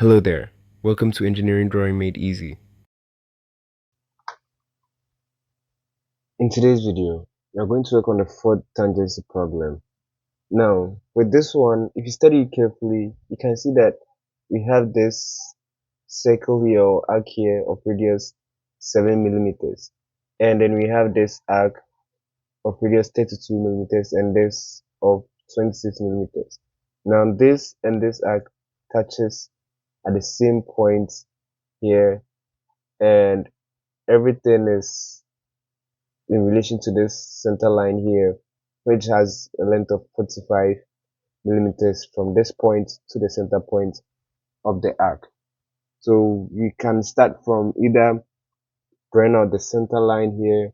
Hello there. Welcome to Engineering Drawing Made Easy. In today's video, we are going to work on the fourth tangency problem. Now, with this one, if you study it carefully, you can see that we have this circle here or arc here of radius 7 millimeters, and then we have this arc of radius 32 millimeters and this of 26 millimeters. Now, this and this arc touches at the same point here, and everything is in relation to this center line here, which has a length of 45 millimeters from this point to the center point of the arc. So you can start from either drawing out the center line here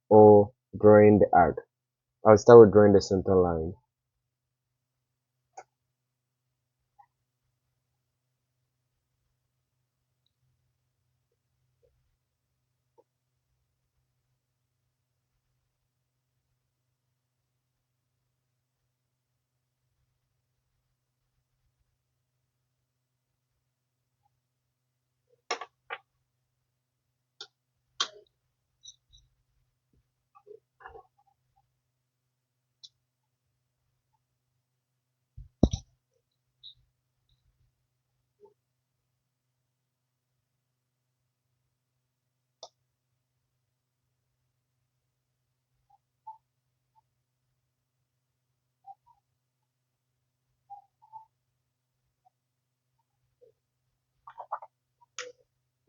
or drawing the arc. I'll start with drawing the center line.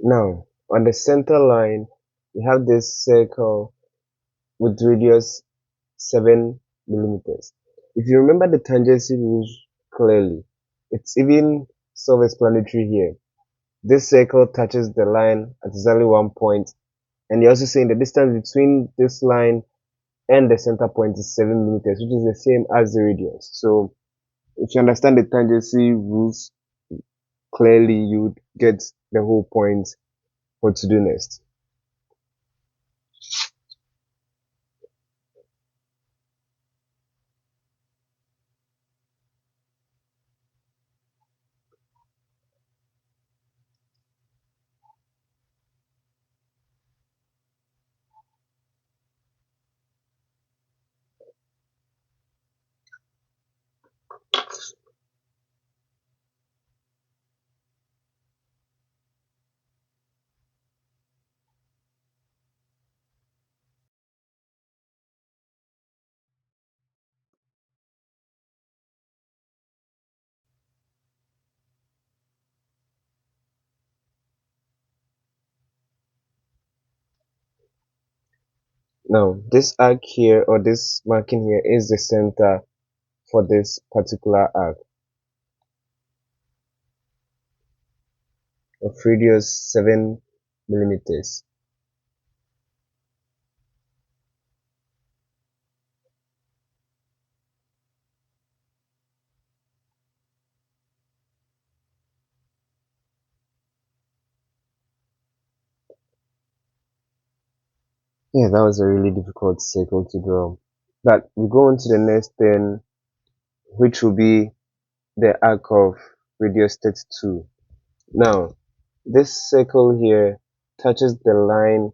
Now, on the center line, you have this circle with radius 7 millimeters. If you remember the tangency rules clearly, it's even self-explanatory here. This circle touches the line at exactly one point, and you're also saying the distance between this line and the center point is 7 millimeters, which is the same as the radius. So if you understand the tangency rules clearly, you would get the whole point what to do next. Now, this arc here or this marking here is the center for this particular arc of radius 7 millimeters. Yeah, that was a really difficult circle to draw. But we go on to the next thing, which will be the arc of radius 32. Now, this circle here touches the line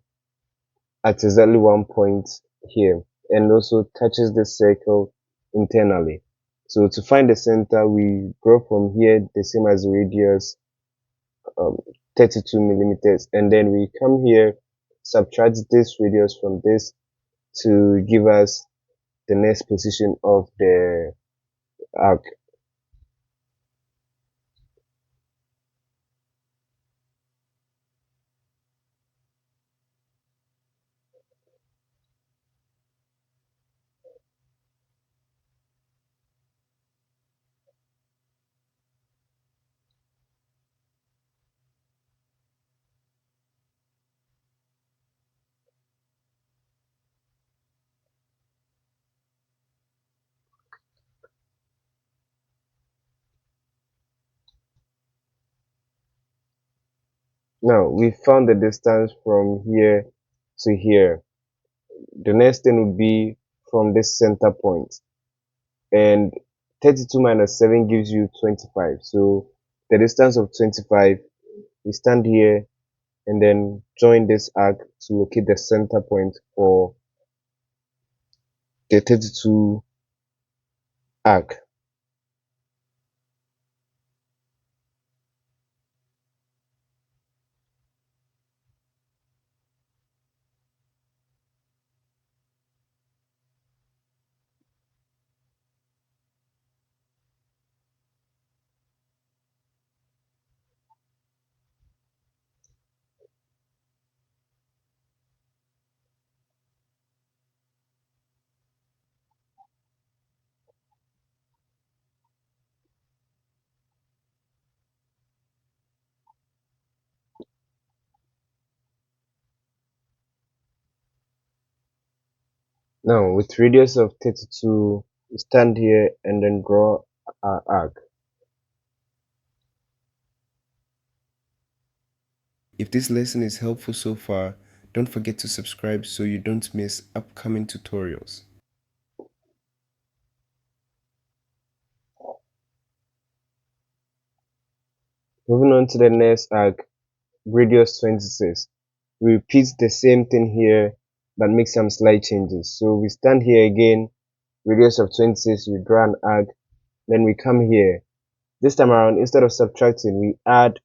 at exactly one point here and also touches the circle internally. So to find the center, we draw from here the same as radius, um, 32 millimeters, and then we come here, subtract this radius from this to give us the next position of the arc. Now we found the distance from here to here. The next thing would be from this center point, and 32 minus 7 gives you 25. So the distance of 25, we stand here and then join this arc to locate the center point for the 32 arc. Now with radius of 32, we stand here and then draw our arc. If this lesson is helpful so far, don't forget to subscribe so you don't miss upcoming tutorials. Moving on to the next arc, radius 26. We repeat the same thing here but make some slight changes. So we stand here again, radius of 26, we draw an arc, then we come here. This time around, instead of subtracting, we add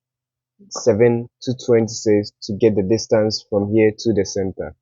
7 to 26 to get the distance from here to the center.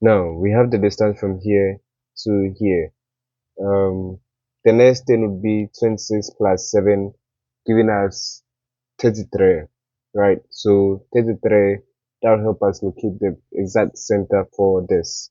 Now we have the distance from here to here. The next thing would be 26 plus 7, giving us 33, right? So 33, that will help us locate the exact center for this.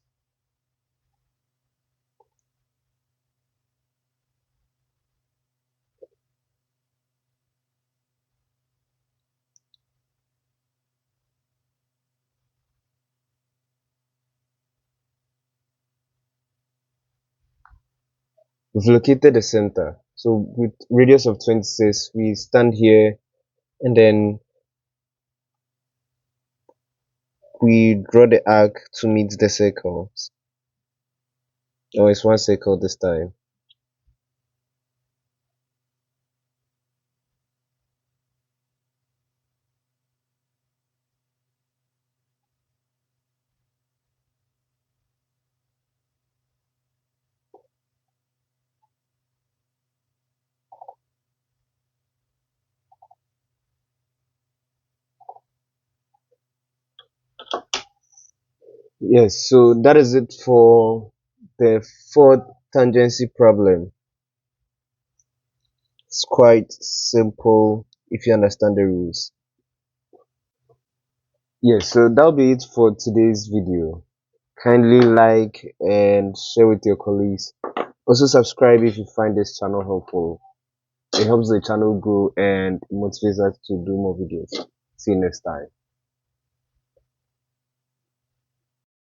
We've located the center. So with radius of 26, we stand here and then we draw the arc to meet the circles. Oh, it's one circle this time. Yes, so that is it for the fourth tangency problem. It's quite simple if you understand the rules. Yes, so that'll be it for today's video. Kindly like and share with your colleagues. Also subscribe if you find this channel helpful. It helps the channel grow and motivates us to do more videos. See you next time.